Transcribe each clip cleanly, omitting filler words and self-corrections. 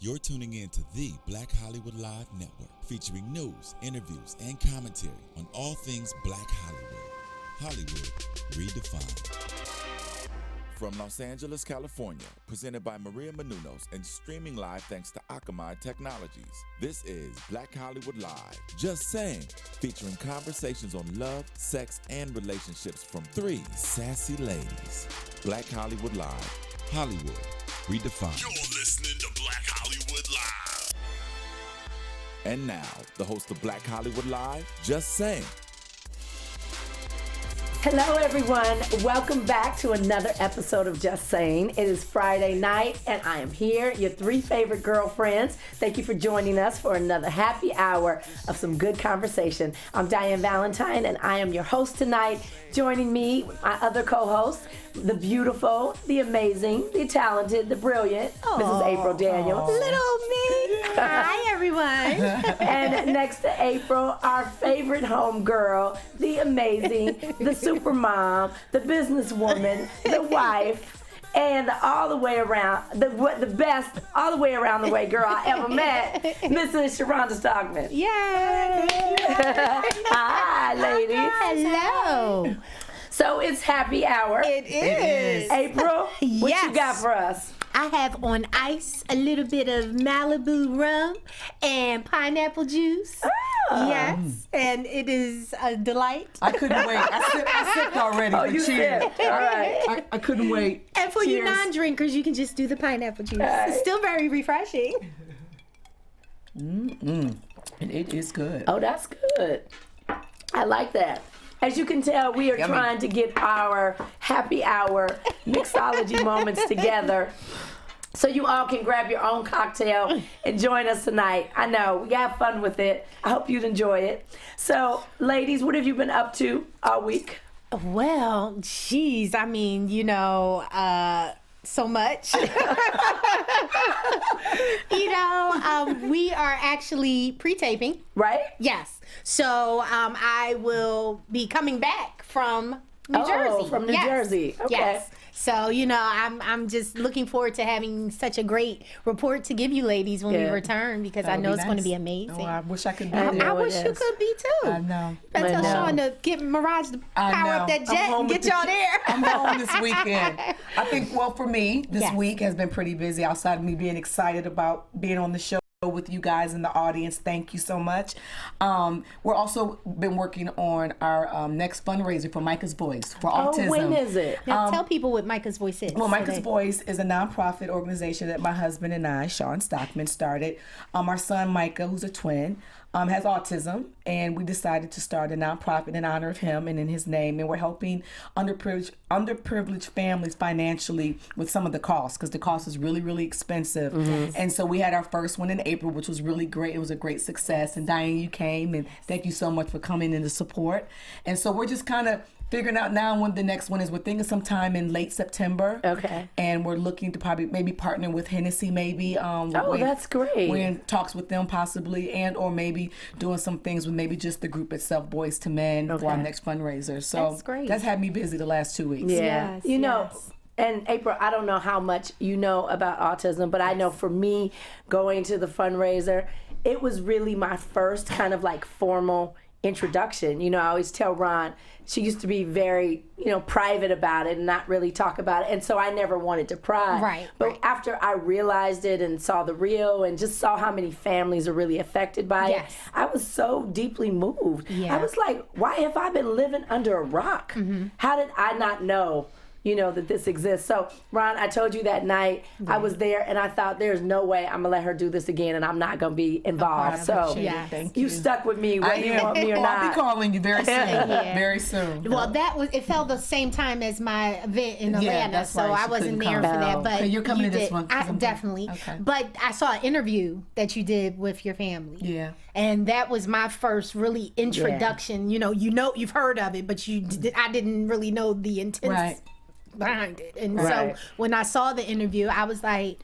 You're tuning in to the Black Hollywood Live Network, featuring news, interviews, and commentary on all things Black Hollywood. Hollywood redefined. From Los Angeles, California, presented by Maria Menounos and streaming live thanks to Akamai Technologies. This is Black Hollywood Live. Just saying, featuring conversations on love, sex, and relationships from three sassy ladies. Black Hollywood Live. Hollywood redefined. You're listening to Black Hollywood Live. And now, the host of Black Hollywood Live, Just Saying. Hello, everyone. Welcome back to another episode of Just Saying. It is Friday night, and I am here, your three favorite girlfriends. Thank you for joining us for another happy hour of some good conversation. I'm Diann Valentine, and I am your host tonight. Joining me, my other co-host, the beautiful, the amazing, the talented, the brilliant, Mrs. April Daniels. Little me. Hi, everyone. And next to April, our favorite homegirl, the amazing, the super mom, the businesswoman, the wife, and all the way around, the best, all the way around the way girl I ever met, Mrs. Sharhonda Stockman. Yay. Hi, ladies. Hello. So it's happy hour. It is. April, what Yes. you got for us? I have on ice a little bit of Malibu rum and pineapple juice. Oh. Yes, and it is a delight. I couldn't wait. I sipped already. Oh, but you cheers. sipped. All right. I couldn't wait. And for you Cheers. non-drinkers, you can just do the pineapple juice. right. It's still very refreshing. And it is good. Oh, that's good. I like that. As you can tell, we are Yummy. trying to get our happy hour mixology moments together so you all can grab your own cocktail and join us tonight. I know, we got fun with it. I hope you'd enjoy it. So, ladies, what have you been up to all week? Well, geez, I mean, so much. We are actually pre-taping. Right? Yes. So I will be coming back from New Jersey. From New Yes. Jersey. Okay. Yes. So, I'm just looking forward to having such a great report to give you ladies when we Yeah. return, because I That'll know be it's going to nice. be amazing. Oh, I wish I could be I there. know. I it wish you is. could be too. I know. Better tell I know. Sean to get Mirage to I power know. up that I'm jet home and with get y'all the- there. I'm home this weekend. I think, well, for me, this Yes. week has been pretty busy outside of me being excited about being on the show with you guys in the audience. Thank you so much. We're also been working on our next fundraiser for Micah's Voice for autism. Oh, when is it? Now tell people what Micah's Voice is. Well, Micah's so they- Voice is a nonprofit organization that my husband and I, Sharhonda Stockman, started. Our son Micah, who's a twin, has autism, and we decided to start a nonprofit in honor of him and in his name. And we're helping underprivileged families financially with some of the costs, because the cost is really, really expensive. And so we had our first one in April, which was really great. It was a great success. And Diann, you came, and thank you so much for coming in to support. And so we're just kind of figuring out now when the next one is. We're thinking sometime in late September. Okay. And we're looking to probably maybe partner with Hennessy, maybe. That's great. We're in talks with them possibly, and or maybe doing some things with maybe just the group itself, Boys to Men, for our Okay. next fundraiser. So That's great. That's had me busy the last 2 weeks. Yeah. Yes, You know, yes. and April, I don't know how much you know about autism, but I know for me, going to the fundraiser, it was really my first kind of like formal introduction. I always tell Ron, she used to be very, private about it and not really talk about it. And so I never wanted to pry. Right, But right. after I realized it and saw the reel and just saw how many families are really affected by Yes. it, I was so deeply moved. Yeah. I was like, why have I been living under a rock? How did I not know? That this exists. So, Ron, I told you that night I was there, and I thought there's no way I'm gonna let her do this again, and I'm not gonna be involved. I So, appreciate it. Yes. Thank you you. stuck with me, whether you am. want me or I'll not. be calling you very soon. Yeah. Very soon. Well, it fell the same time as my event in Yeah, Atlanta, that's so right. I She wasn't couldn't there come. for that. No. But So you're coming you to this did. one? Definitely. Okay. But I saw an interview that you did with your family. Yeah. And that was my first really introduction. You've heard of it, but I didn't really know the intense Right. behind it. And Right. so when I saw the interview, I was like,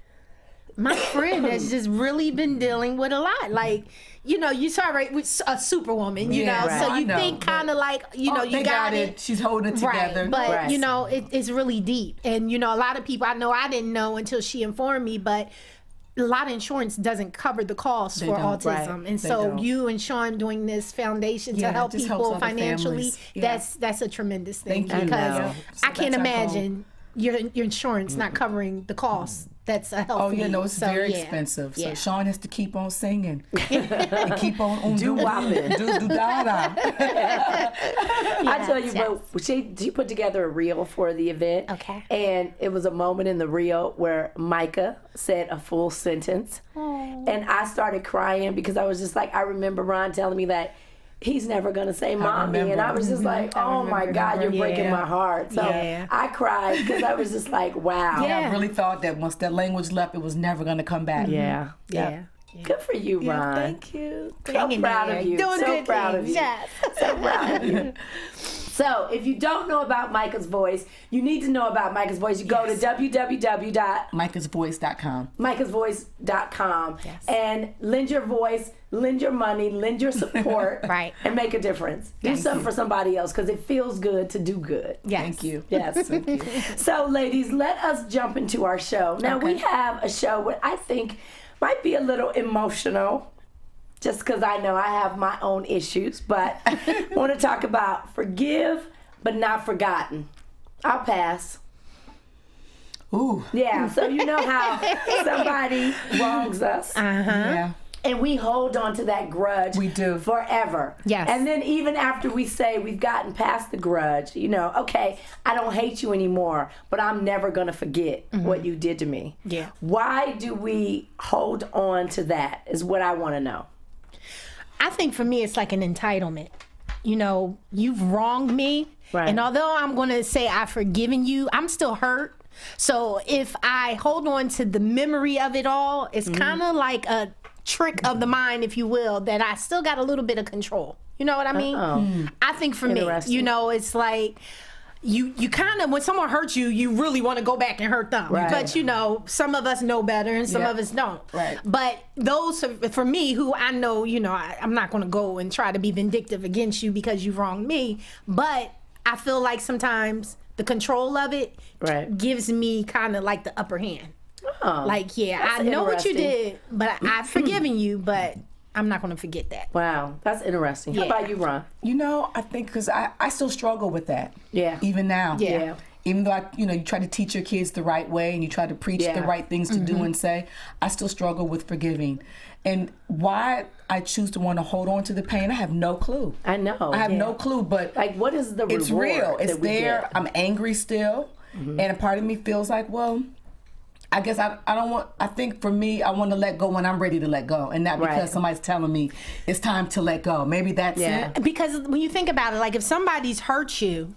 my friend has just really been dealing with a lot. Like, you saw right with a superwoman, Yeah, know, right. so I you know, think kind of like, you they got it. She's holding it together. Right, but Right. it's really deep, and a lot of people I didn't know until she informed me. But a lot of insurance doesn't cover the cost for don't, autism. right. And They so don't. you and Sean doing this foundation to Yeah, it help just helps people other financially, families. Yeah. that's a tremendous thing. Thank you. Because I know. So I can't that's our goal. imagine your insurance not covering the cost. That's a health Oh yeah, need. no, it's So, very yeah. expensive. So Yeah. Sean has to keep on singing, and keep on Do-wopping. do da da. I tell you, yes. but she put together a reel for the event. Okay. And it was a moment in the reel where Micah said a full sentence. And I started crying because I was just like, I remember Ron telling me that he's never going to say mommy. remember. And I was just like, oh my God, you're breaking Yeah. my heart. So Yeah. I cried because I was just like, wow. Yeah, I really thought that once that language left, it was never going to come back. Yeah. Yeah. Good for you, Ron. Yeah, thank you. So Hanging proud there. of you. Doing so good proud things. of you. Yes. So proud of you. So, if you don't know about Micah's Voice, you need to know about Micah's Voice. You go to MicahsVoice.com. www.micahsvoice.com Yes. and lend your voice, lend your money, lend your support, Right. and make a difference. Do something for somebody else because it feels good to do good. Yes. Thank you. Yes. So, ladies, let us jump into our show. Now, we have a show what I think might be a little emotional, just because I know I have my own issues, but I want to talk about forgive but not forgotten. I'll pass. Ooh. Yeah, so you know how somebody wrongs us. Yeah. And we hold on to that grudge. We do. Forever. Yes. And then even after we say we've gotten past the grudge, okay, I don't hate you anymore, but I'm never going to forget what you did to me. Yeah. Why do we hold on to that is what I want to know. I think for me, it's like an entitlement. You've wronged me. Right. And although I'm going to say I've forgiven you, I'm still hurt. So if I hold on to the memory of it all, it's kind of like a trick of the mind, if you will, that I still got a little bit of control. You know what I mean? I think for me, Interesting. it's like you kind of, when someone hurts you, you really want to go back and hurt them. Right. But some of us know better and some Yeah. of us don't. Right. But those, for me, who I know, I'm not going to go and try to be vindictive against you because you wronged me. But I feel like sometimes the control of it Right. gives me kind of like the upper hand. Oh, Like, yeah, that's I know what you interesting. did, but I've forgiven you, but I'm not going to forget that. Wow, that's interesting. How Yeah. about you, Ron? I think because I still struggle with that. Yeah. Even now. Yeah. Even though you try to teach your kids the right way and you try to preach Yeah. the right things to do and say, I still struggle with forgiving. And why I choose to want to hold on to the pain, I have no clue. I know. I have yeah. no clue, but Like, what is the it's reward real. It's that we there. get? I'm angry still. And a part of me feels like, well, I guess I don't want, I think for me, I want to let go when I'm ready to let go. And not because Right. somebody's telling me it's time to let go. Maybe that's Yeah. it. Because when you think about it, like if somebody's hurt you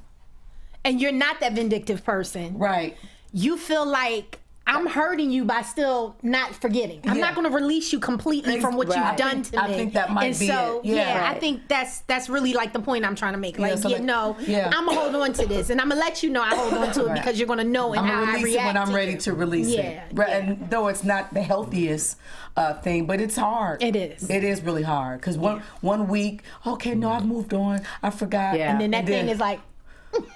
and you're not that vindictive person, Right. you feel like I'm hurting you by still not forgetting. I'm Yeah. not going to release you completely from what Right. you've done to I me. think that might and be so, it. Yeah. I Right. think that's really like the point I'm trying to make. Like, so I'm gonna hold on to this, and I'm gonna let you know I hold on to it Right. because you're gonna know and I'm how gonna I release it react when I'm to ready you. to release Yeah, it. Right, yeah. and though it's not the healthiest thing, but it's hard. It is. It is really hard because one week, okay, no, I've moved on, I forgot. Yeah. And then that thing is like,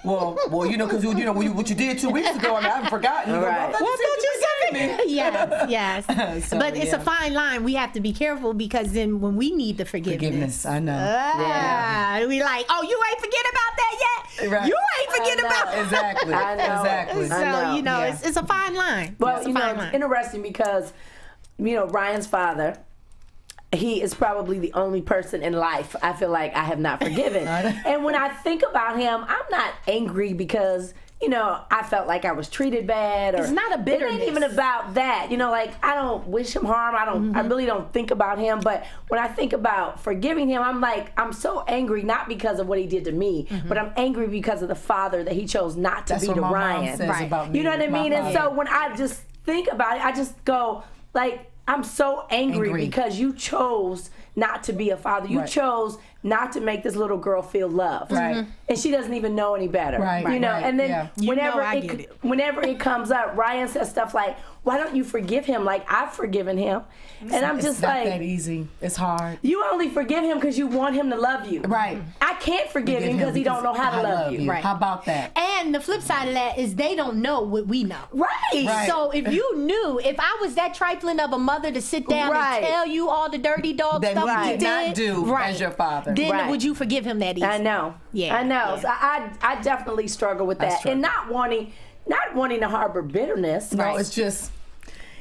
well, because what you did 2 weeks ago, I haven't forgotten. You go, Right. "Well, what don't you say me? Yes. So, But it's a yeah. fine line. We have to be careful because then when we need the forgiveness, I know. we like, oh, you ain't forget about that yet. Right. You ain't forget about that. Exactly. I know. Exactly. I know. So Yeah. it's a fine line. Well, it's a fine it's line. interesting because, Ryan's father, he is probably the only person in life I feel like I have not forgiven. And when I think about him, I'm not angry because, I felt like I was treated bad. Or It's not a bitterness. It ain't even about that. Like, I don't wish him harm. I really don't think about him. But when I think about forgiving him, I'm like, I'm so angry, not because of what he did to me, but I'm angry because of the father that he chose not to That's be what to my Ryan. mom says Right. about me. You know what I my mean? And father. so when I just think about it, I just go, like, I'm so angry Angry. because you chose not to be a father. You chose not to make this little girl feel loved. Right. And she doesn't even know any better. Right. You know, Right. and then You whenever know I get it. whenever it comes up, Ryan says stuff like, why don't you forgive him? Like, I've forgiven him. And I'm just it's not like, that easy. It's hard. you only forgive him because you want him to love you. Right. I can't forgive him because he don't know how to love you. Right. How about that? And the flip side of that is they don't know what we know. Right. Right. So if you knew, if I was that trifling of a mother to sit down Right. and tell you all the dirty dog That stuff he you did not did, do as your father. then Right. would you forgive him that easy? I know. Yeah, I know. yeah. So I definitely struggle with I that. struggle. And not wanting to harbor bitterness. No, Right. it's just.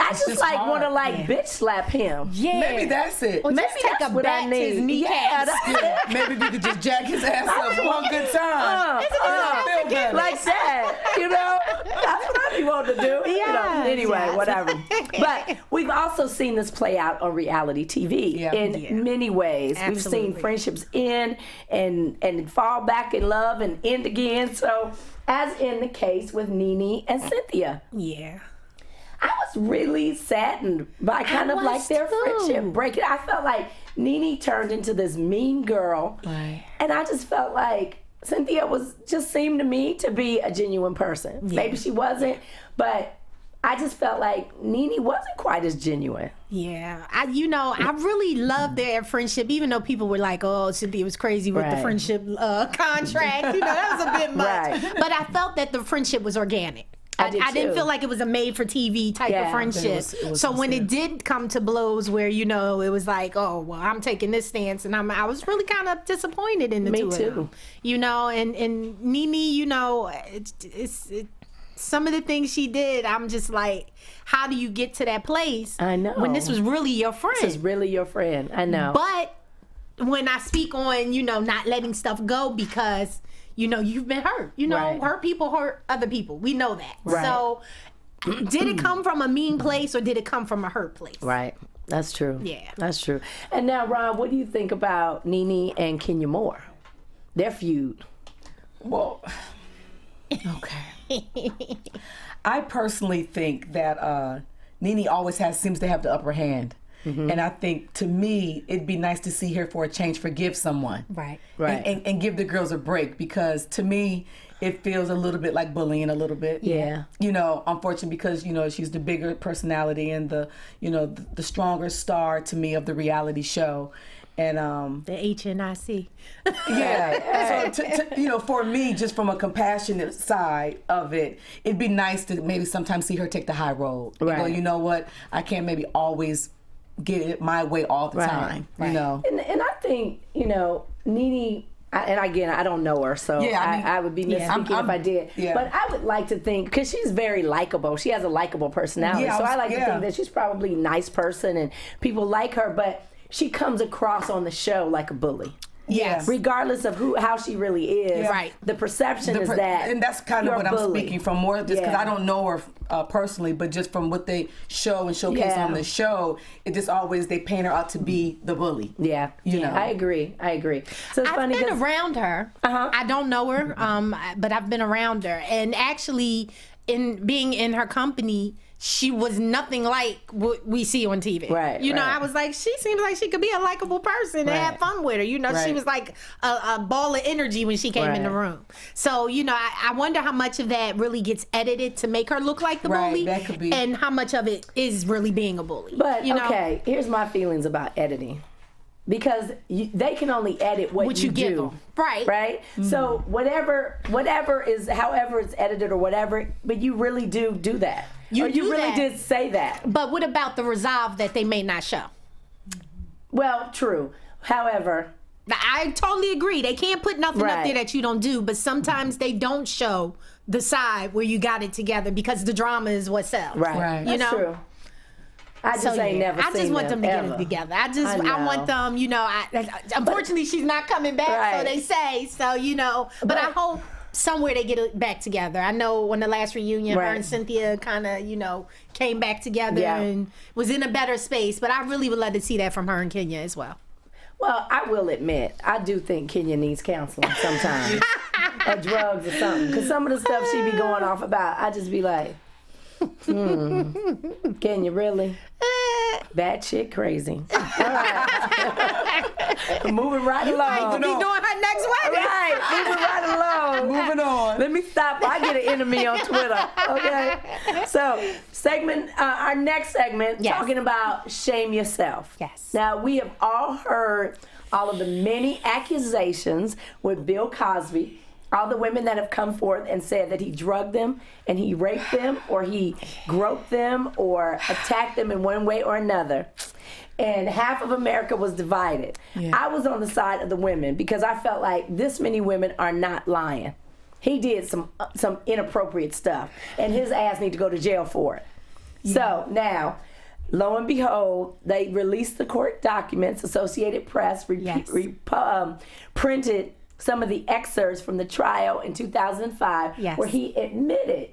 I it's just just like hard. want to like Yeah. bitch slap him. Yeah. Maybe that's it. Or Maybe just take that's a what I bat to his need. kneecaps. Yeah, Maybe we could just jack his ass up one good time. Feel better. like that, you know. That's what I be wanting to do. You know. Yes, Anyway, yes. whatever. But we've also seen this play out on reality TV Yeah. in Yeah. many ways. We've Absolutely. seen friendships end and fall back in love and end again. So, as in the case with Nene and Cynthia. Yeah. I was really saddened by kind of was like their too. friendship breaking. I felt like Nene turned into this mean girl. Right. And I just felt like Cynthia just seemed to me to be a genuine person. Maybe she wasn't, but I just felt like Nene wasn't quite as genuine. Yeah, I really loved their friendship, even though people were like, "Oh, Cynthia was crazy with the Right. friendship contract." That was a bit much. Right. But I felt that the friendship was organic. I did didn't too. feel like it was a made-for-TV type Yeah, of friendship. it was So when it sincere. did come to blows, where it was like, "Oh, well, I'm taking this stance," and I was really kind of disappointed in the Me two too. of them. And Nene, it's some of the things she did, I'm just like, how do you get to that place? I know. When this was really your friend. This is really your friend. I know. But when I speak on, not letting stuff go because, you've been hurt. Right. Hurt people hurt other people. We know that. Right. So did it come from a mean place or did it come from a hurt place? Right. That's true. Yeah. That's true. And now, Ron, what do you think about Nene and Kenya Moore? Their feud. Well, okay. I personally think that Nene always seems to have the upper hand. And I think, to me, it'd be nice to see her for a change forgive someone. Right. Right. And give the girls a break, because to me, it feels a little bit like bullying a little bit. Yeah. Unfortunately, because, she's the bigger personality and the stronger star to me of the reality show. And The HNIC. yeah, so for me, just from a compassionate side of it, it'd be nice to maybe sometimes see her take the high road. And go, Right. you know what? I can't maybe always get it my way all the Right. time. Right. And I think, Nene, and again, I don't know her, so Yeah, I mean, I would be yeah. misspeaking if I did. yeah. But I would like to think, because she's very likable. She has a likable personality. Yeah, so I like to yeah. think that she's probably a nice person and people like her, but she comes across on the show like a bully. Yes. Regardless of how she really is, Yeah. Right. the perception is that and that's kind of you're what a I'm bully. speaking from, more just because Yeah. I don't know her personally, but just from what they show and showcase Yeah. on the show, it just always, they paint her out to be the bully. Yeah, You know. I agree. So it's I've funny been 'cause- around her. Uh-huh. I don't know her, but I've been around her. And actually, in being in her company, she was nothing like what we see on TV. Right, right. I was like, she seems like she could be a likable person and have Right. fun with her. She Right. was like a ball of energy when she came in the Right. room. So, I wonder how much of that really gets edited to make her look like the Right, bully, that could be. and how much of it is really being a bully. But you know? okay, here's my feelings about editing, because they can only edit what you give do, them. Right. Right. So whatever is, however it's edited or whatever, but you really do that. You or you do really that. did say that. But what about the resolve that they may not show? Well, true. However, I totally agree. They can't put nothing up Right. there that you don't do, but sometimes they don't show the side where you got it together because the drama is what sells. right. Right. That's You know? true. I just ain't never I just seen want them to get ever. it together. I I want them, unfortunately she's not coming back, Right. so they say. So, but I hope somewhere they get it back together. I know when the last reunion, her Right. and Cynthia kind of, came back together Yeah. and was in a better space. But I really would love to see that from her and Kenya as well. Well, I will admit, I do think Kenya needs counseling sometimes, or drugs or something. Because some of the stuff she be going off about, I just be like, Kenya, really? Bad chick crazy. All right. Moving right along. Be doing her next wedding. Right. Moving right along. Moving on. Let me stop. I get an enemy on Twitter. Okay. So, our next segment, Yes. talking about shame yourself. Yes. Now, we have all heard all of the many accusations with Bill Cosby. All the women that have come forth and said that he drugged them and he raped them or he groped them or attacked them in one way or another. And half of America was divided. Yeah. I was on the side of the women because I felt like this many women are not lying. He did some inappropriate stuff and his ass need to go to jail for it. Yeah. So now, lo and behold, they released the court documents. Associated Press printed some of the excerpts from the trial in 2005 Yes. where he admitted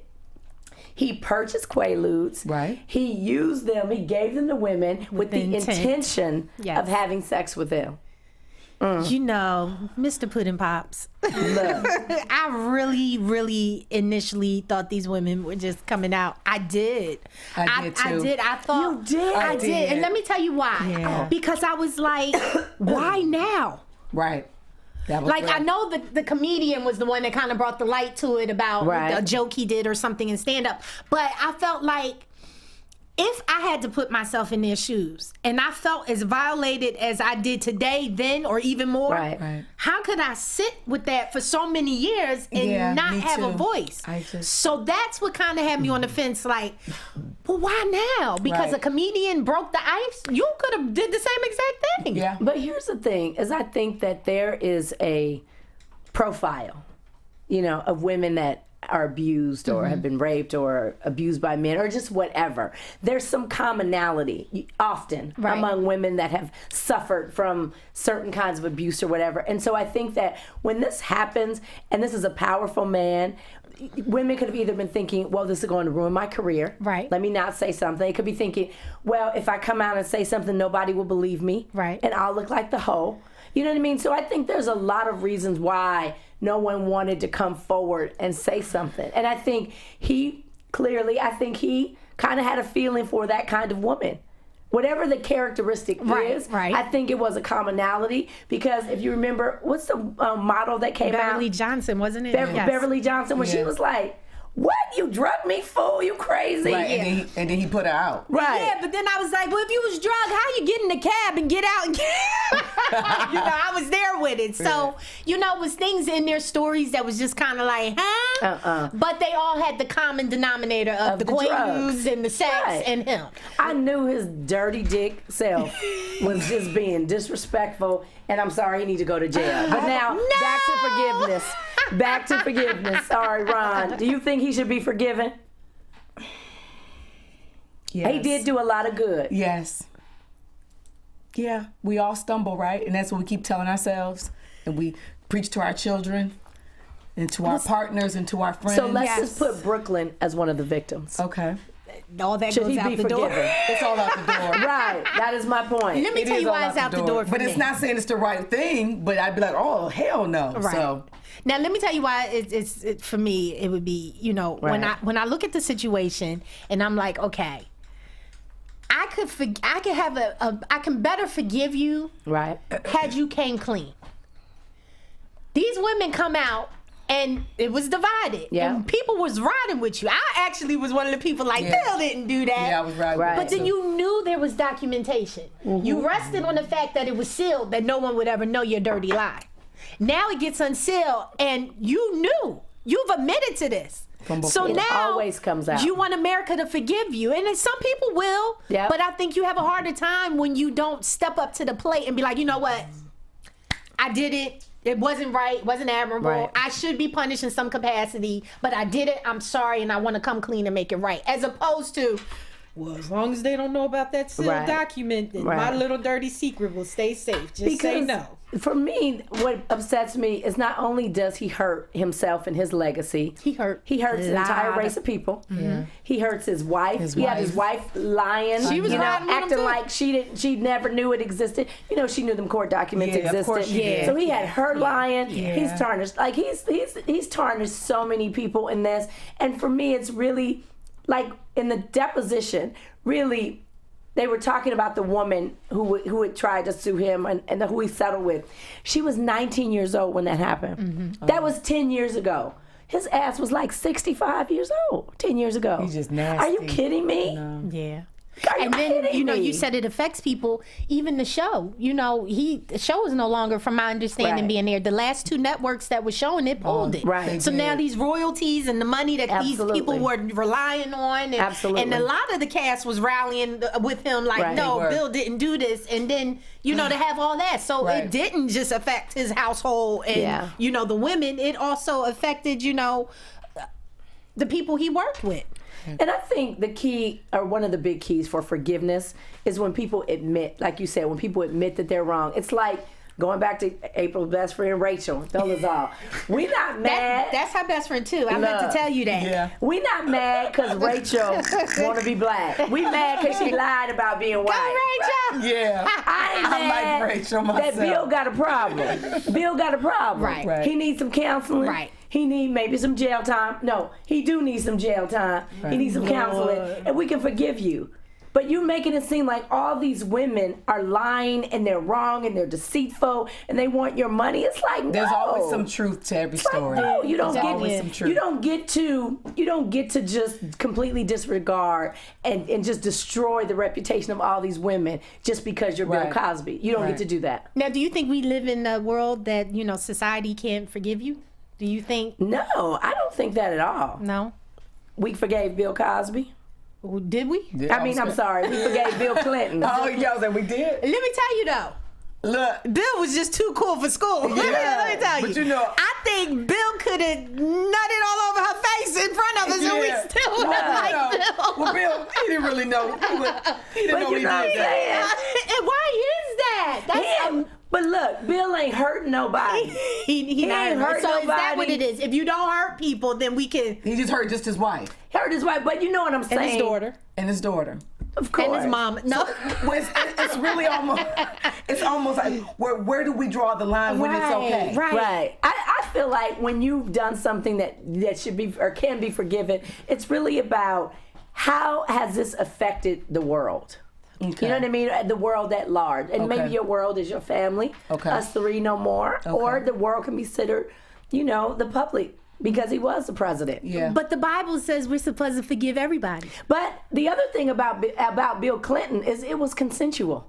he purchased Quaaludes. Right. He used them, he gave them to women with the intention Yes. of having sex with them. You know, Mr. Puddin' Pops. Look, I really, really initially thought these women were just coming out. I did. I did, too. I did. I thought. You did? I did. did. And let me tell you why. Yeah. Because I was like, why now? Right. That was Like, real. I know the comedian was the one that kind of brought the light to it about Right. a joke he did or something in stand-up. But I felt like if I had to put myself in their shoes and I felt as violated as I did today, then, or even more, Right. Right. how could I sit with that for so many years and Yeah, not me have a too. voice? So that's what kind of had me on the fence, like, well, why now? Because Right. a comedian broke the ice? You could have did the same exact thing. Yeah. but here's the thing, is I think that there is a profile, of women that are abused or have been raped or abused by men or just whatever. There's some commonality often Right. among women that have suffered from certain kinds of abuse or whatever. And so I think that when this happens, and this is a powerful man, women could have either been thinking, well, this is going to ruin my career. Right. Let me not say something. They could be thinking, well, if I come out and say something, nobody will believe me. Right. And I'll look like the hoe. You know what I mean? So I think there's a lot of reasons why no one wanted to come forward and say something. And I think he kind of had a feeling for that kind of woman. Whatever the characteristic is, right. I think it was a commonality because if you remember, what's the model that came Beverly out? Johnson, wasn't it? Yes. Beverly Johnson, when she was like, what? You drugged me, fool? You crazy? Right. And then he put her out. Right. Yeah, but then I was like, well, if you was drugged, how you get in the cab and get out and get I was there with it. So, it was things in their stories that was just kind of like, huh? But they all had the common denominator of the Quaaludes and the sex and him. I knew his dirty dick self was just being disrespectful, and I'm sorry he need to go to jail. But now, back to forgiveness. Back to forgiveness. Sorry, Ron. Do you think he should be forgiven? Yes. He did do a lot of good. Yes. Yeah, we all stumble, right? And that's what we keep telling ourselves. And we preach to our children and to our partners and to our friends. So let's just put Brooklyn as one of the victims. Okay. All that Should goes he out be the door. forgiven? It's all out the door. Right. That is my point. Let me It tell is you all why it's out the door for But me. it's not saying it's the right thing, but I'd be like, oh, hell no. Right. So, Now let me tell you why it's for me. It would be when I look at the situation and I'm like, okay, I can better forgive you, Right. had you came clean. These women come out and it was divided. Yeah. And people was riding with you. I actually was one of the people like, Yeah. Bill didn't do that. yeah, I was right. Right. But then you knew there was documentation. You rested on the fact that it was sealed, that no one would ever know your dirty lie. Now it gets unsealed, and you knew. You've admitted to this. So It now always comes out. you want America to forgive you, and then some people will. Yep. But I think you have a harder time when you don't step up to the plate and be like, you know what? I did it. It wasn't right. It wasn't admirable. Right. I should be punished in some capacity, but I did it. I'm sorry, and I want to come clean and make it right. As opposed to, well, as long as they don't know about that sealed Right. document, then Right. my little dirty secret will stay safe. Just say no. For me, what upsets me is not only does he hurt himself and his legacy, He hurts an entire lot race of people. He hurts his wife. His He had his wife lying. She was riding with him acting too. like she never knew it existed. She knew them court documents Yeah, of existed. course she did. So he had her lying. Yeah. He's tarnished. Like he's tarnished so many people in this. And for me, it's really like in the deposition, really. they were talking about the woman who had tried to sue him and who he settled with. She was 19 years old when that happened. Mm-hmm. That was 10 years ago. His ass was like 65 years old 10 years ago. He's just nasty. Are you kidding me? No. Yeah. Are you And then, kidding you know, me? you said it affects people, even the show. You know, the show is no longer, from my understanding, Right. being aired. The last 2 networks that were showing it pulled it. right. So They now did. these royalties and the money that Absolutely. these people were relying on. And, Absolutely. And a lot of the cast was rallying with him like, Right. no, They were. Bill didn't do this. And then, you know, to have all that. So Right. it didn't just affect his household and, Yeah. you know, the women. It also affected, you know, the people he worked with. And I think the key, or one of the big keys for forgiveness, is when people admit, like you said, when people admit that they're wrong. It's like going back to April's best friend, Rachel Dolezal. We not mad. That's her best friend, too. I meant to Look. tell you that. Yeah. We not mad because Rachel want to be black. We mad because she lied about being white. Go, Rachel! Yeah. I ain't I mad like Rachel that myself. Bill got a problem. Bill got a problem. Right. Right. He needs some counseling. Right. He need maybe some jail time. No, he do need some jail time. He needs some counseling, and we can forgive you. But you making it seem like all these women are lying and they're wrong and they're deceitful and they want your money. It's like, no. There's always some truth to every It's like, story. no, you don't There's get always some truth. you don't get to just completely disregard and just destroy the reputation of all these women just because you're Right. Bill Cosby. You don't Right. get to do that. Now, do you think we live in a world that, you know, society can't forgive you? Do you think? No, I don't think that at all. No. We forgave Bill Cosby. Did we? I mean, I'm sorry. We forgave Bill Clinton. Oh, yeah, we did. Let me tell you though. Look. Bill was just too cool for school. Let me tell you. But you know- I think Bill could have nutted all over her face in front of us, and we Yeah. still would have liked Bill. Well, Bill, he didn't really know. He didn't know you he know what did I'm that. saying? And why is that? That's But look, Bill ain't hurting nobody. he not ain't hurt So is that what nobody. it is? If you don't hurt people, then we can. He just hurt just his wife Hurt his wife, but you know what I'm saying. And his daughter. and his daughter. Of course. And his mom. No. Well, it's really almost like where do we draw the line when it's okay? Right. I feel like when you've done something that should be or can be forgiven, it's really about how has this affected the world. Okay. You know what I mean? The world at large. And Okay. maybe your world is your family, Okay. us three no more, or the world can be considered, you know, the public because he was the president. Yeah. But the Bible says we're supposed to forgive everybody. But the other thing about Bill Clinton is it was consensual.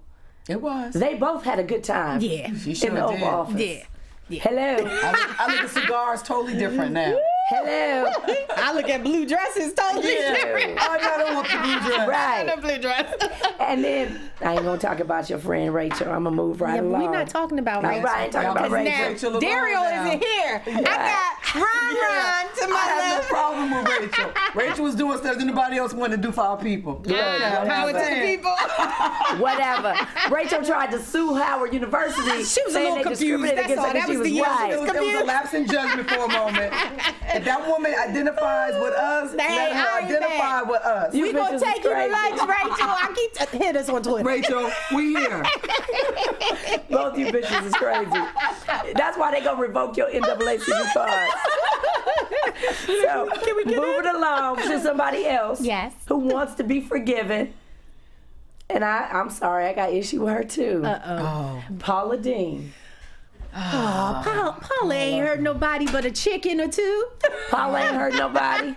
It was. They both had a good time. Yeah. She sure in the did. Oval Office. Yeah. Hello. I look at cigars totally different now. Hello. I look at blue dresses totally different. I don't want the blue dress. Right. Blue dress. And then I ain't gonna talk about your friend Rachel. I'm gonna move right Yeah, but along. we're not talking about All Rachel. right, I ain't talking about Y'all Rachel. now- Rachel alone Daryl now. isn't here. I got Ron to I my have no left. problem with Rachel. Rachel was doing stuff that anybody else wanted to do for our people. Power to the people. Whatever. Rachel tried to sue Howard University. She was a saying little they confused, discriminated that's against all. her That because was she the was issue. white. It was a lapse in judgment for a moment. If that woman identifies with us, let her I ain't identify mad. with us. You We gonna bitches take is you to crazy. lunch, Rachel. I keep hit us on Twitter. Rachel, we here. Both you bitches is crazy. That's why they gonna revoke your NAACP card. So moving along to somebody else Yes. who wants to be forgiven. And I'm sorry, I got issue with her too. Oh. Paula Dean. Paula ain't hurt nobody but a chicken or two. Paula ain't hurt nobody.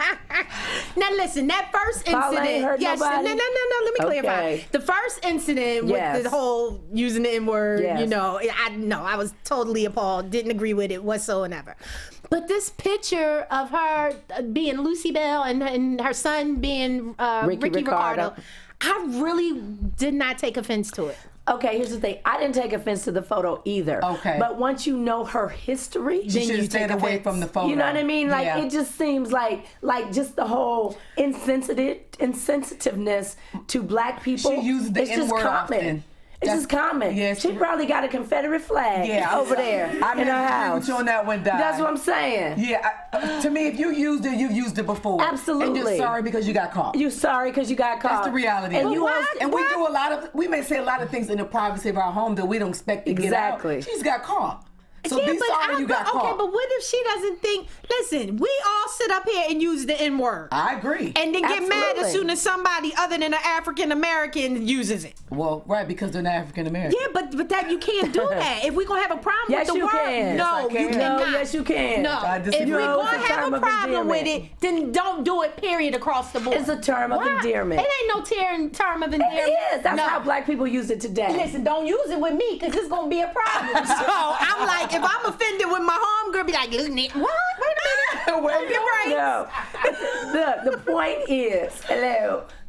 Now listen, that first Paula incident. ain't hurt yes, nobody? no. Let me clarify. Okay. The first incident Yes. with the whole using the N-word. Yes. You know, I was totally appalled. Didn't agree with it whatsoever. But this picture of her being Lucy Bell and her son being Ricky Ricardo, Ricardo. I really did not take offense to it. Okay, here's the thing. I didn't take offense to the photo either. Okay. But once you know her history, You should have stayed away from the photo. you know what I mean? Like Yeah. it just seems like just the whole insensitiveness to black people. She uses the it's just N-word common. often. It's just common. Yeah, she she- probably got a Confederate flag Yeah, over there I in mean, her I agree house. with you on that one, Di. That's what I'm saying. Yeah, to me, if you used it, you've used it before. Absolutely. And you're sorry because you got caught. You sorry because you got caught. That's the reality. And of you it. host- and we do we may say a lot of things in the privacy of our home that we don't expect to Exactly. get out. She's got caught. So be sorry you got caught. Okay, but what if she doesn't think? Listen, we all sit up here and use the N-word. I agree. And then get mad as Absolutely. soon as somebody other than an African American uses it. Well, right, because they're not African American. Yeah, but that you can't do that. If we're gonna have a problem Yes, with the you word, can. no, Yes, I you can. cannot. No, yes, you can. No, I if disagree. we're No, it's gonna a have term a of problem with endearment. it, then don't do it. Period across the board. It's a term of Why? endearment. It ain't no term of endearment. It is. That's No. how black people use it today. Listen, don't use it with me because it's gonna be a problem. So I'm like, if I'm offended with my homegirl, be like, what? Wait a minute. Wait, You're right. No. The point is,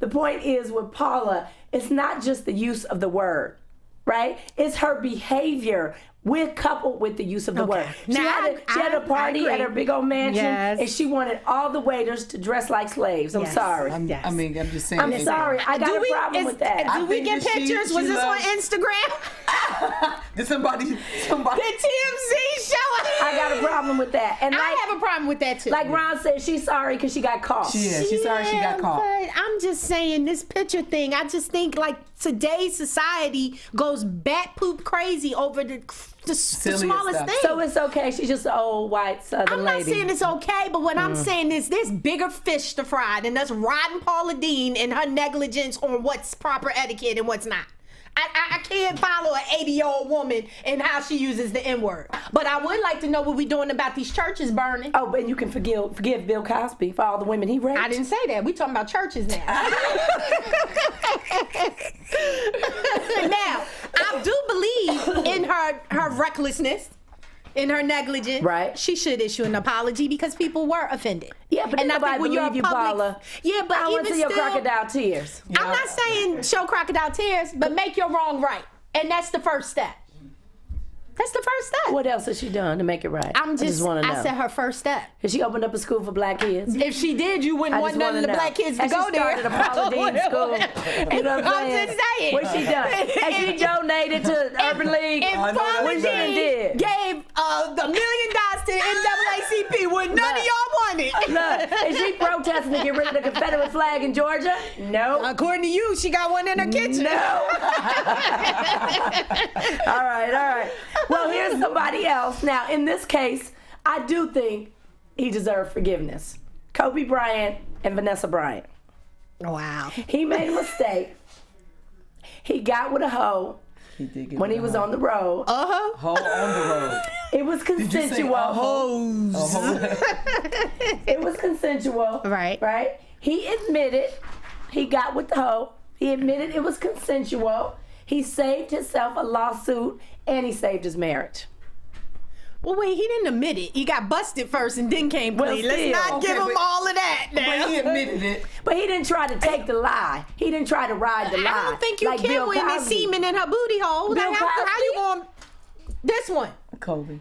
the point is with Paula, it's not just the use of the word, right? It's her behavior coupled with the use of the word. She Now, had a party I at her big old mansion, Yes. and she wanted all the waiters to dress like slaves. I'm Yes. sorry. I'm just saying. I'm sorry. I got a problem with that. Do we think get that she- pictures? she Was this on loves- Instagram? Did somebody? The TMZ show. I got a problem with that. And like, I have a problem with that too. like Ron said, she's sorry because she got caught. She is. She's sorry she got caught. But I'm just saying this picture thing. I just think like today's society goes bat poop crazy over the Silliest smallest stuff. thing. So it's okay. She's just an old white Southern I'm lady. not saying it's okay, but what I'm saying is there's bigger fish to fry than us riding Paula Deen and her negligence on what's proper etiquette and what's not. I can't follow an 80-year-old woman and how she uses the N-word. But I would like to know what we're doing about these churches burning. Oh, but you can forgive Bill Cosby for all the women he raped. I didn't say that. We talking about churches now. Now, I do believe in her recklessness, in her negligence. Right. She should issue an apology because people were offended. Yeah, but and I nobody think when you're believe you, public, Paula. yeah, but I want to even see your still, crocodile tears. I'm not saying show crocodile tears, but make your wrong right, and that's the first step. That's the first step. What else has she done to make it right? I'm I just want to know. I said her first step. Has she opened up a school for black kids? If she did, you wouldn't I want just none wanna of the know. black kids to Has go she there. started a Paula Deen school? You know what I'm saying? I'm just saying. What's she done? Has she donated to Urban League? If Paula What she done Deen did? gave $1 million to the NAACP, would none of y'all want it? Look, is she protesting to get rid of the Confederate flag in Georgia? No. According to you, she got one in her kitchen. No. All right. Well, here's somebody else. Now, in this case, I do think he deserved forgiveness. Kobe Bryant and Vanessa Bryant. Wow. He made a mistake. He got with a hoe He did get when he was on the road. Hoe on the road. It was Did you say consensual. a hoe? It was consensual. Right. Right? He admitted he got with the hoe. He admitted it was consensual. He saved himself a lawsuit and he saved his marriage. Well, wait, he didn't admit it. He got busted first and then came Well, clean. Let's still. not Okay, give him but- all of that now. But he admitted it. But he didn't try to take the lie. He didn't try to ride the lie. I don't think you like can Bill when there's Cosby. semen in her booty hole. Bill Like, how you Cosby? going? This one. Kobe.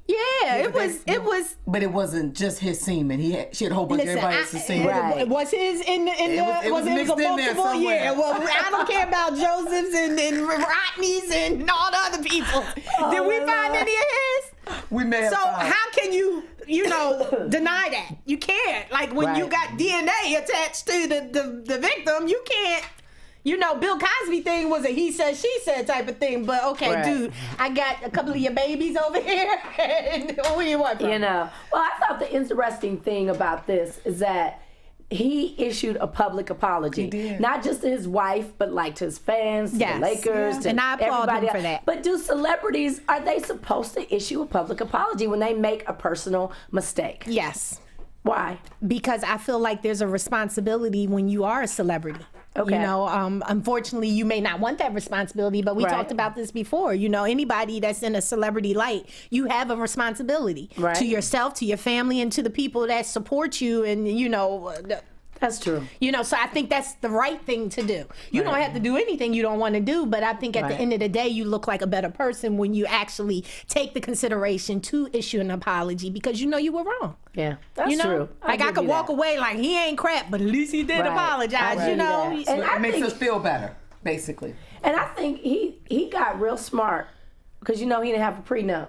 Yeah, it but was. But it wasn't just his semen. She had a whole bunch of everybody else's semen. Right. Was his in the It was mixed a in there multiple? somewhere. Yeah, well, I don't care about Joseph's and Rodney's and all the other people. Did we my find Lord. any of his? We may have So found- how can you deny that? You can't. Like when you Right. got DNA attached to the victim, you can't. Bill Cosby thing was a he said, she said type of thing. But okay, Right. dude, I got a couple of your babies over here. And who you want from? Well, I thought the interesting thing about this is that he issued a public apology. He did. Not just to his wife, but like to his fans, to Yes. the Lakers, to And I applaud everybody him for else. that. But do celebrities, are they supposed to issue a public apology when they make a personal mistake? Yes. Why? Because I feel like there's a responsibility when you are a celebrity. Okay. Unfortunately, you may not want that responsibility, but we Right. talked about this before. Anybody that's in a celebrity light, you have a responsibility Right. to yourself, to your family, and to the people that support you. And That's true. so I think that's the right thing to do. You don't have to do anything you don't want to do, but I think at the Right. end of the day, you look like a better person when you actually take the consideration to issue an apology because you know you were wrong. Yeah, that's true. Like I give could you walk that. away like he ain't crap, but at least he did Right. apologize. I give you that. So And I it makes think- us feel better, basically. And I think he got real smart because he didn't have a prenup.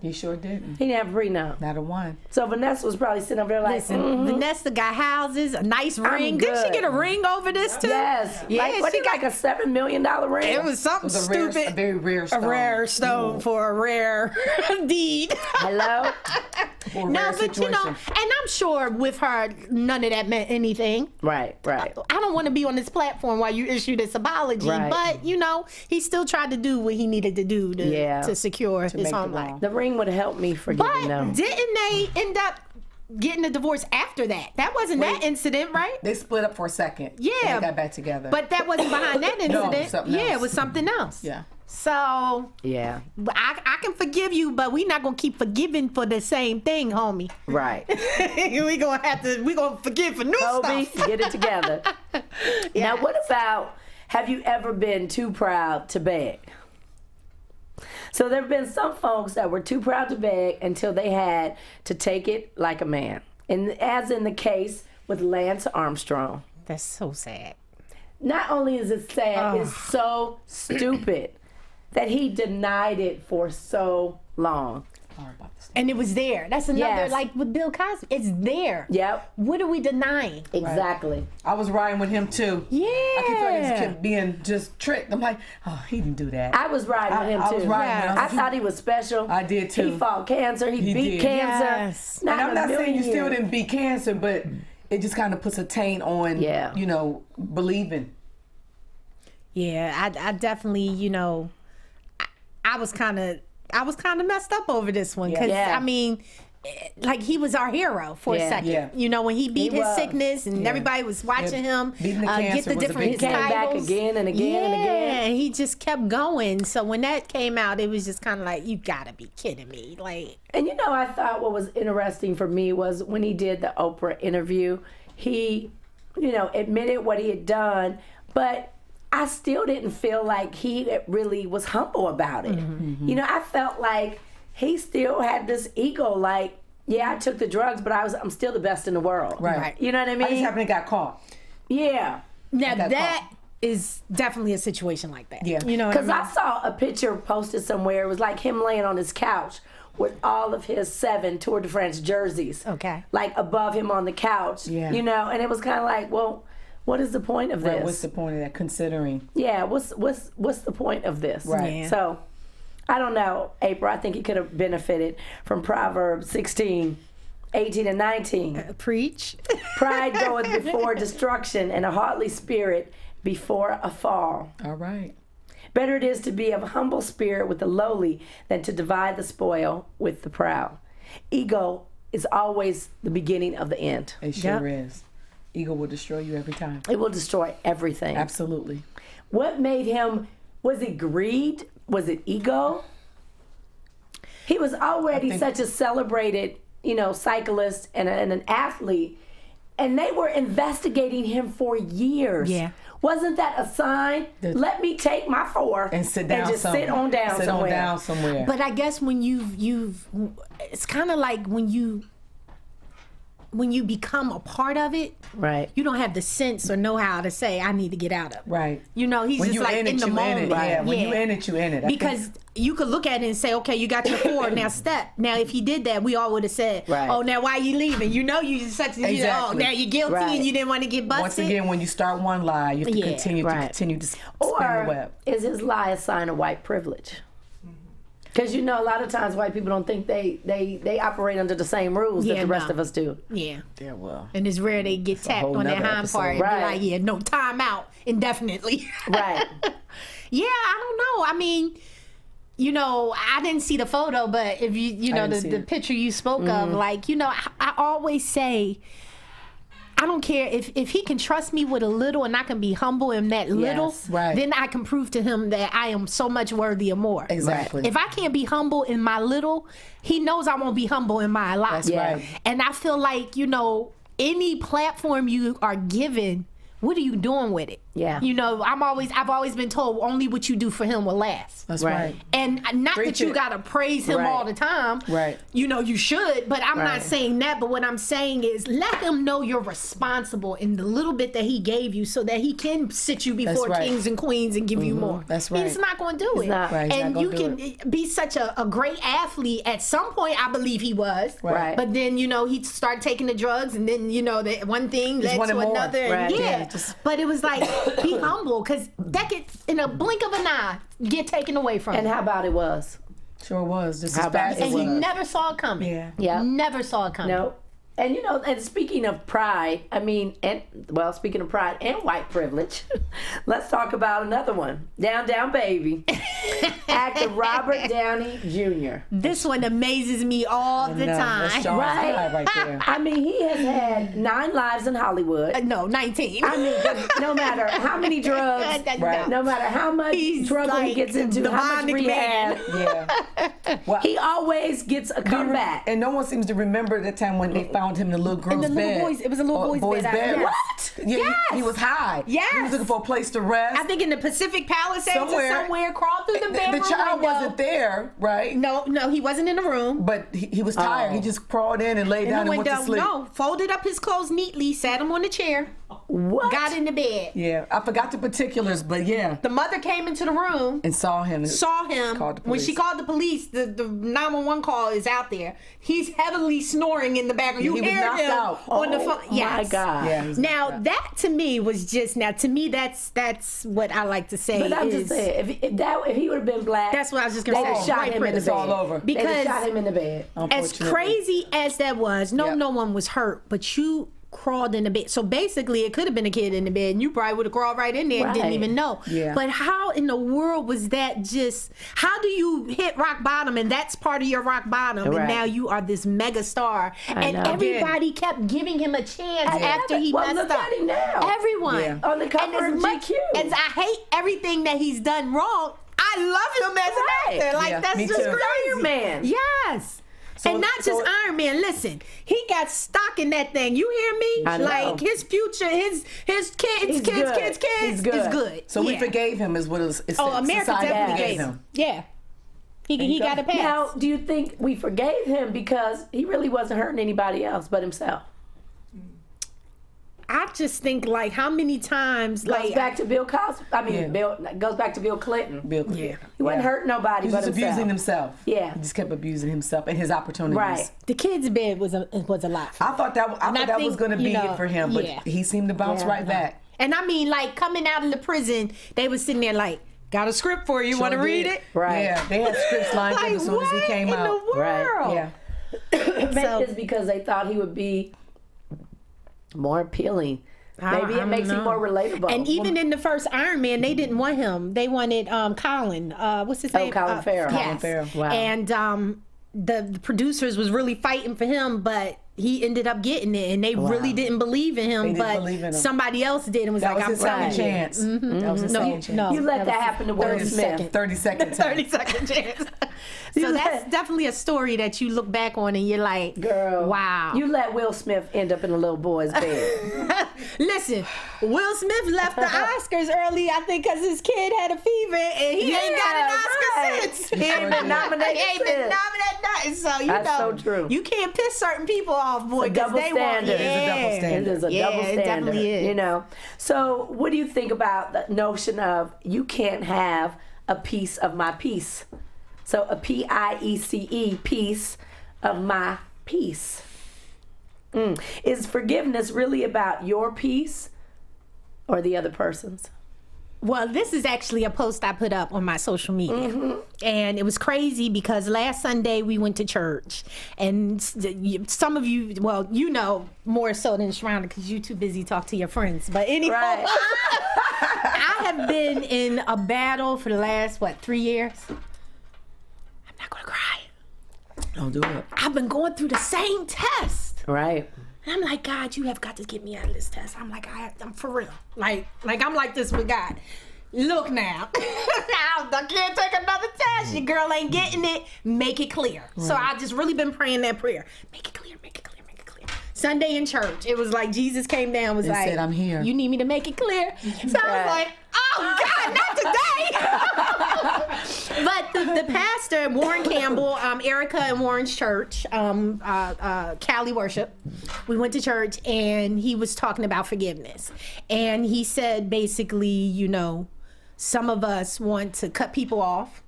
He sure didn't. He didn't have a prenup. Not a one. So Vanessa was probably sitting over there like, Listen, Vanessa got houses, a nice ring. Didn't she good. get a ring over this too? yes. Yeah, Like, what, she he got like a $7 million ring? It was something It was stupid. a very rare stone. A rare stone for a rare deed. Hello? For a No, rare but you situation. know, and I'm sure with her, none of that meant anything. Right. I don't want to be on this platform while you issue this apology, Right. but you know, he still tried to do what he needed to do to secure his make home it life. wrong. The ring would have helped me forgive But them. didn't they end up getting a divorce after that? That wasn't that incident, right? They split up for a second. Yeah. And they got back together. But that wasn't behind that incident. something Yeah, it else. was something else. Yeah. So Yeah. I can forgive you, but we're not gonna keep forgiving for the same thing, homie. Right. we gonna forgive for new Kobe, stuff. get it together. Now, what about, have you ever been too proud to beg? So there have been some folks that were too proud to beg until they had to take it like a man. And as in the case with Lance Armstrong. That's so sad. Not only is it sad, it's so stupid that he denied it for so long. And it was there. That's another, Yes. like with Bill Cosby. It's there. Yep, What are we denying? exactly. I was riding with him too. Yeah. I keep feeling this kid being just tricked. I'm like, oh, he didn't do that. I was riding with him I too. was riding with him. I thought he was special. I did too. He fought cancer. He beat did. cancer. Yes. Not And I'm in a not saying million you still years. didn't beat cancer, but it just kind of puts a taint on, Yeah. you know, believing. Yeah, I definitely, you know, I was kind of messed up over this one because Yeah. I mean, like he was our hero for a Yeah. second. Yeah. You know, when he beat He his was. sickness and everybody was watching him Beating the get cancer the was a different big He came back titles. again and again and again. Yeah, he just kept going. So when that came out, it was just kind of like, you gotta be kidding me. Like, And you know, I thought what was interesting for me was when he did the Oprah interview, he, you know, admitted what he had done, but I still didn't feel like he really was humble about it. You know, I felt like he still had this ego, like, yeah, I took the drugs, but I'm still the best in the world. Right. You know what I I just mean? happened to got caught. Yeah. now got that is definitely a situation like that. Yeah. You know what I Because mean? I saw a picture posted somewhere. It was like him laying on his couch with all of his 7 Tour de France jerseys. Okay. Like above him on the couch. Yeah. You know, and it was kind of like, well, what is the point of Right, this? what's the point of that, considering? Yeah, what's the point of this? Right. Yeah. So, I don't know, April. I think he could have benefited from Proverbs 16, 18, and 19. Preach. Pride goeth before destruction, and a haughty spirit before a fall. All right. Better it is to be of a humble spirit with the lowly than to divide the spoil with the proud. Ego is always the beginning of the end. It sure is. Ego will destroy you every time. It will destroy everything. Absolutely. What made him, was it greed? Was it ego? He was already such a celebrated, you know, cyclist and an athlete, and they were investigating him for years. Yeah. Wasn't that a sign? Let me take my 4 And sit down and just somewhere. sit on down Sit somewhere. on down somewhere. But I guess when you've it's kind of like when you become a part of it, Right. you don't have the sense or know how to say, I need to get out of it. Right. You know, he's When just you like in it, in the you moment. in it. Yeah, when you in it, you in it. I Because think- you could look at it and say, okay, you got your 4, now step. Now, if he did that, we all would have said, Right. oh, now why you leaving? You know, you just such, you know, oh, Exactly. now you're guilty Right. and you didn't want to get busted. Once again, when you start one lie, you have to Yeah, continue right. to spin the Or web. is his lie a sign of white privilege? Because you know, a lot of times white people don't think they operate under the same rules that Yeah, the rest no. of us do. Yeah. Yeah, well. And it's rare they get tapped whole on their nother hind episode. part and Right. be like, yeah, no, time out indefinitely. Right. Yeah, I don't know. I mean, you know, I didn't see the photo, but if you know, didn't see the it. picture you spoke of, like, you know, I always say, I don't care if he can trust me with a little and I can be humble in that little, right. then I can prove to him that I am so much worthy of more. Exactly. If I can't be humble in my little, he knows I won't be humble in my lot. That's Yeah. right. And I feel like, you know, any platform you are given, what are you doing with it? Yeah. You know, I've always been told only what you do for him will last. That's Right. right. And not Preach that you it. gotta praise him Right. all the time. Right. You know, you should, but I'm Right. not saying that. But what I'm saying is let him know you're responsible in the little bit that he gave you so that he can sit you before right. kings and queens and give you more. That's right. He's not going to do it. not. Right, he's And not you gonna can do be such a great athlete. At some point, I believe he was. Right. But then, you know, he started taking the drugs and then, you know, that one thing led wanted to more. another. And Right. yeah. Yeah, just- But it was like, be humble because that could, in a blink of an eye, get taken away from And you. how about it was? Sure was. Just How as about fast it as And you was? never saw it coming. Yeah. Yeah. Never saw it coming. No. And you know, and speaking of pride, I mean, and well, speaking of pride and white privilege, let's talk about another one. Down Baby. Actor Robert Downey Jr. This one amazes me all the No, time. that's Sean's Right. guy right there. I mean, he has had 9 lives in Hollywood. No, 19. I mean, no matter how many drugs, Right. no matter how much He's trouble he like gets into, the how much Bionic rehab, Man. Yeah. Well, he always gets a comeback. and no one seems to remember the time when they found him in the little girl's the little bed. boys- it was a little Or boy's bed. bed. Yes. What? Yeah, he was high. Yes. He was looking for a place to rest. I think in the Pacific Palisades or somewhere, crawled through the bedroom the child window. wasn't there, right? No, he wasn't in the room. But he was tired. He just crawled in and laid In down the and went to window, sleep. no, folded up his clothes neatly, sat him on the chair, What? got in the bed. Yeah, I forgot the particulars, but yeah. The mother came into the room, And saw him. saw him. Called the When she police. called the police, the 911 call is out there. He's heavily snoring in the background. You He was hear knocked him out. on the phone. My Yes. God. Yeah, he was Now knocked out. that to me was just that's what I like to say. But I'm just is- saying, if he would have been black, That's what I was just they'd gonna have say. shot White him in the It's bed. all over. They'd have Because- shot him in the bed. As Unfortunately. crazy as that was, Yep. no one was hurt, but you crawled in the bed. So basically, it could have been a kid in the bed, and you probably would have crawled right in there and didn't Right. even know. Yeah. But how in the world was that just? How do you hit rock bottom, and that's part of your rock bottom, Right. and now you are this mega star, and know. everybody kept giving him a chance after he Well, messed look up. at him now. Everyone Yeah. On the cover and of as much GQ. as I hate everything that he's done wrong, I love him as Right. an actor. Like Yeah, that's me just too. crazy. Iron Man. Yes. So- and not just so- Iron Man. Listen, he got stuck in that thing. You hear me? I know. Like his future, his kids, He's good. He's good. is good. So we Yeah. forgave him is what it was. Oh, America society definitely forgave gave him. Yeah. He got a pass. Now, do you think we forgave him because he really wasn't hurting anybody else but himself? I just think like how many times Goes like back to Bill Cosby. I mean, Yeah. goes back to Bill Clinton. Bill, Yeah. He wasn't hurting nobody He but was himself. abusing himself. Yeah. He just kept abusing himself and his opportunities. Right. the kids' bed was a lot. I thought that And I was think, going to be you know, it for him, but yeah. he seemed to bounce Yeah. right back. And I mean, like coming out of the prison, they was sitting there like, got a script for you. Sure Want to read did. it? Right. Yeah, they had scripts lined up Like, as soon as he what came in out. the world? Yeah. Maybe So- it's because they thought he would be more appealing. Maybe I it makes him don't more know. relatable. And even in the first Iron Man, they didn't want him. They wanted Colin. What's his name? Colin Farrell. Yes. Colin Farrell. Wow. And the producers was really fighting for him, but he ended up getting it, and they really didn't believe in him. They didn't but believe in him. somebody else did, and was That like, was his I'm second right. chance. That was his second chance. no. you let that happen to Will 30 Smith. 30-second time. 30-second chance. You So that's let- definitely a story that you look back on and you're like, Girl, wow. You let Will Smith end up in a little boy's bed. Listen, Will Smith left the Oscars early, I think, because his kid had a fever and he ain't got an Oscar right. since. He ain't been nominated He ain't been since. nominated nothing. So you That's know, so true. you can't piss certain people off, boy, a because double they want. standard. It is a Yeah. double standard. It is a Yeah, double it standard. definitely is. You know. So, what do you think about the notion of you can't have a piece of my piece? So, a PIECE, piece of my piece. Is forgiveness really about your piece or the other person's? Well, this is actually a post I put up on my social media. And it was crazy because last Sunday we went to church. And some of you, well, you know more so than Sharhonda because you're too busy to talk to your friends. But anyway, Right. I have been in a battle for the last, 3 years? I'm not going to cry. Don't do it. I've been going through the same test. Right. And I'm like, God, you have got to get me out of this test. I'm like, I'm for real. Like I'm like this with God. Look now. Now I can't take another test. Your girl ain't getting it. Make it clear. So I just really been praying that prayer. Make it clear, make it clear, make it clear. Sunday in church. It was like Jesus came down, was And like, said, "I'm here." You need me to make it clear? So I was like, oh God, not today. But the pastor, Warren Campbell, Erica and Warren's church, Cali Worship, we went to church and he was talking about forgiveness. And he said basically, you know, some of us want to cut people off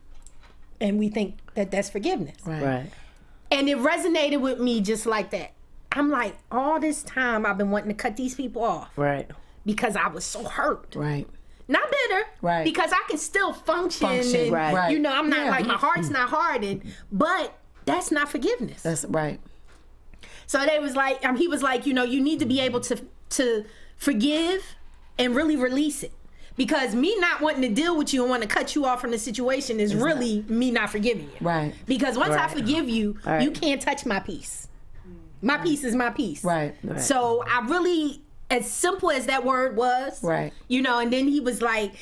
and we think that that's forgiveness. Right. And it resonated with me just like that. I'm like, all this time I've been wanting to cut these people off. Right. Because I was so hurt. Right. Not bitter. Right. Because I can still function. And, right. you know, I'm not like, my heart's not hardened. But that's not forgiveness. That's right. So they was like, he was like, you know, you need to be able to forgive and really release it. Because me not wanting to deal with you and want to cut you off from the situation is really me not forgiving you. Right. Because once I Right. forgive you, Right. you can't touch my peace. My peace is my peace. Right. So I really, as simple as that word was, Right. you know, and then he was like,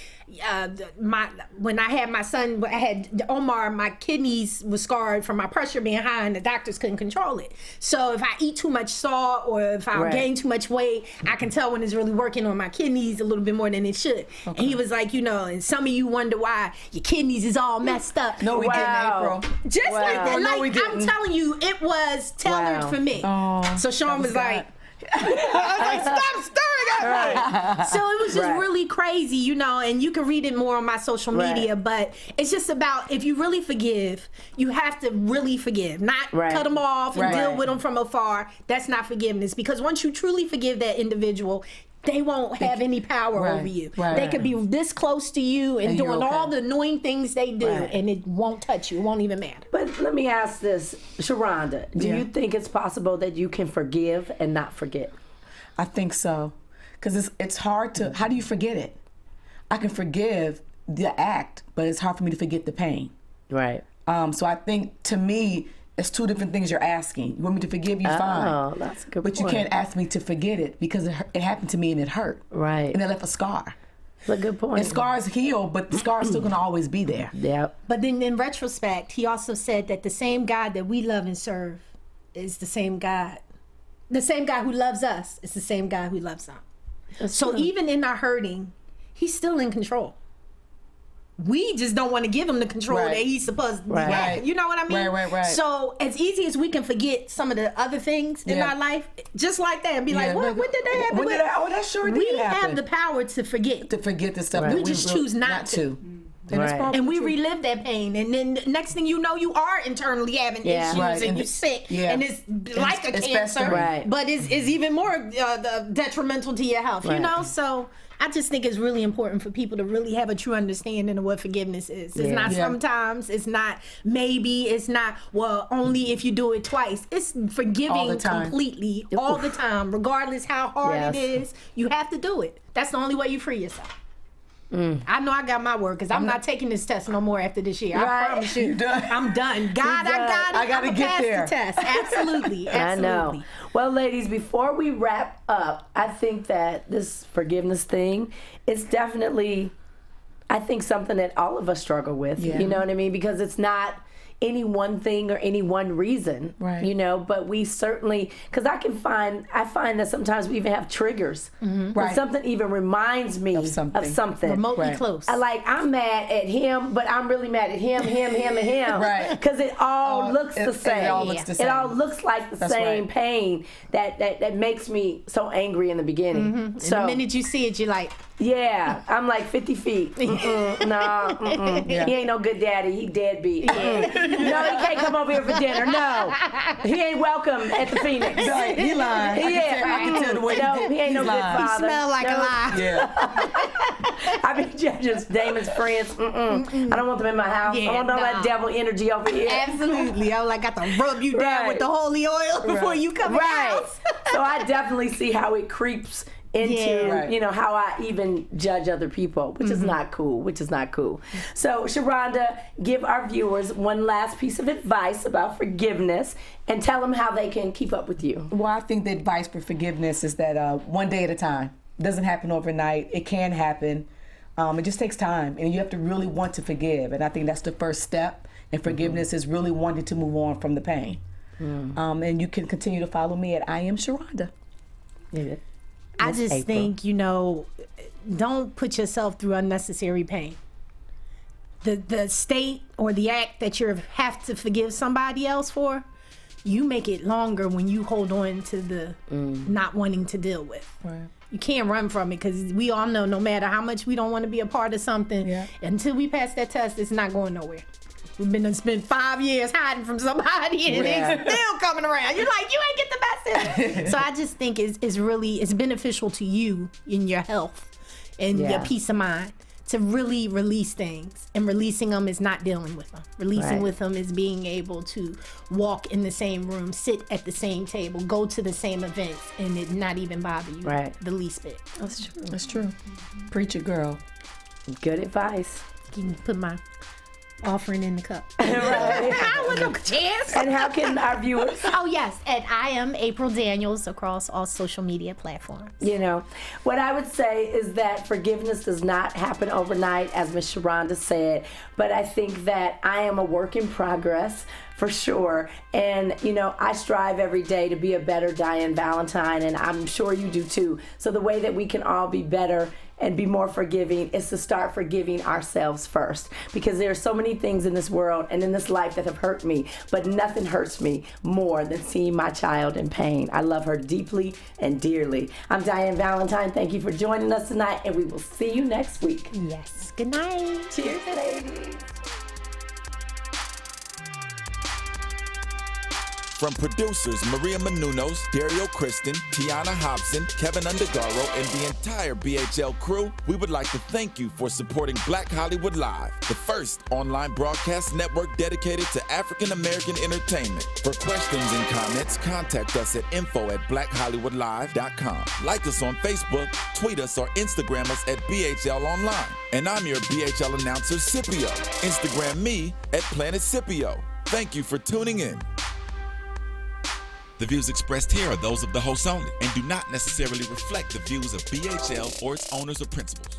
when I had my son, I had Omar, my kidneys was scarred from my pressure being high and the doctors couldn't control it. So if I eat too much salt or if I Right. gain too much weight, I can tell when it's really working on my kidneys a little bit more than it should. And he was like, you know, and some of you wonder why your kidneys is all messed up. No, we didn't, Wow. April. Just Wow. like that. No, Like, we didn't. I'm telling you, it was tailored Wow. for me. Oh, So Sean was God. like, I was like, stop stirring up. So it was just Right. really crazy, you know, and you can read it more on my social media, Right. but it's just about, if you really forgive, you have to really forgive, not Right. cut them off and Right. deal with them from afar. That's not forgiveness, because once you truly forgive that individual, they won't have any power Right. over you. Right. They could be this close to you and you're doing all okay. the annoying things they do, Right. and it won't touch you. It won't even matter. But let me ask this, Sharhonda, do Yeah. you think it's possible that you can forgive and not forget? I think so, because it's hard to. How do you forget it? I can forgive the act, but it's hard for me to forget the pain. Right. So I think, to me, it's two different things you're asking. You want me to forgive you, fine. Oh, that's a good But point. you can't ask me to forget it because it happened to me and it hurt. Right. And it left a scar. That's a good point. And scars heal, but the scar is still gonna always be there. Yep. But then in retrospect, he also said that the same God that we love and serve is the same God. The same God who loves us is the same God who loves them. So true. even in our hurting, he's still in control. We just don't want to give him the control Right. that he's supposed to Right. have. You know what I mean? Right. So as easy as we can forget some of the other things in Yeah. our life, just like that, and be Yeah, like, what did that happen? when did that- oh, that sure did We happen. have the power to forget. To forget the stuff Right. that We we just choose not to. And that's Right. probably And we true. relive that pain, and then next thing you know, you are internally having Yeah. issues, Right. and And you're sick, yeah. and it's like a it's cancer, festering. Right. but it's even more detrimental to your health. You Right. know, so I just think it's really important for people to really have a true understanding of what forgiveness is. It's Yeah. not Yeah. sometimes, it's not maybe, it's not only if you do it twice. It's All forgiving the time. completely all the time, regardless how hard it Yes. is. You have to do it. That's the only way you free yourself. I know I got my word, because I'm not taking this test no more after this year. Right. I promise you. You done? I'm done. God, You done. I got it. I gotta I'ma get pass there. the test. Absolutely. I know. Absolutely. Well, ladies, before we wrap up, I think that this forgiveness thing is definitely, I think, something that all of us struggle with. Yeah. You know what I mean? Because it's not any one thing or any one reason, Right. you know, but we certainly, because I find that sometimes we even have triggers. When Right. something even reminds me of something. something. Remotely Right. close. I'm mad at him, but I'm really mad at him, and him. Right. Because it all looks the it same. all looks the It same. all looks like the That's same right. pain that makes me so angry in the beginning. So The minute you see it, you're like, yeah, I'm like 50 feet. Yeah. He ain't no good daddy. He deadbeat. No, he can't come over here for dinner. No, he ain't welcome at the Phoenix. Right, he lying. I can tell the way no, he he ain't no he's good lying. father. smell like a No. lie. Yeah. I mean, just Damon's friends. I don't want them in my house. I Yeah, want all nah. that devil energy over here. Absolutely. I like got to rub you down Right. with the holy oil before you come in the Right. house. So I definitely see how it creeps into, Yeah. Right. you know, how I even judge other people, which is not cool, So, Sharhonda, give our viewers one last piece of advice about forgiveness and tell them how they can keep up with you. Well, I think the advice for forgiveness is that one day at a time. It doesn't happen overnight. It can happen. It just takes time, and you have to really want to forgive. And I think that's the first step. And forgiveness is really wanting to move on from the pain. And you can continue to follow me at I am Sharhonda. I just think, don't put yourself through unnecessary pain. The state or the act that you have to forgive somebody else for, you make it longer when you hold on to the not wanting to deal with. Right. You can't run from it, because we all know no matter how much we don't want to be a part of something, until we pass that test, it's not going nowhere. We've been to spend 5 years hiding from somebody, and it's still coming around. You're like, you ain't get the best of it. So I just think it's beneficial to you in your health and your peace of mind to really release things. And releasing them is not dealing with them. Releasing with them is being able to walk in the same room, sit at the same table, go to the same events, and it not even bother you the least bit. That's true. That's true. Preach it, girl. Good advice. You can put my offering in the cup. I want no chance. And how can our viewers? Oh yes, and I am April Daniels across all social media platforms. What I would say is that forgiveness does not happen overnight, as Ms. Sharhonda said, but I think that I am a work in progress for sure. And, I strive every day to be a better Diann Valentine, and I'm sure you do too. So the way that we can all be better and be more forgiving is to start forgiving ourselves first, because there are so many things in this world and in this life that have hurt me, but nothing hurts me more than seeing my child in pain. I love her deeply and dearly. I'm Diann Valentine. Thank you for joining us tonight, and we will see you next week. Yes. Good night. Cheers, ladies. From producers Maria Menounos, Dario Kristen, Tiana Hobson, Kevin Undergaro, and the entire BHL crew, we would like to thank you for supporting Black Hollywood Live, the first online broadcast network dedicated to African American entertainment. For questions and comments, contact us at info@blackhollywoodlive.com. Like us on Facebook, tweet us, or Instagram us at BHL Online. And I'm your BHL announcer, Scipio. Instagram me at Planet Scipio. Thank you for tuning in. The views expressed here are those of the hosts only and do not necessarily reflect the views of BHL or its owners or principals.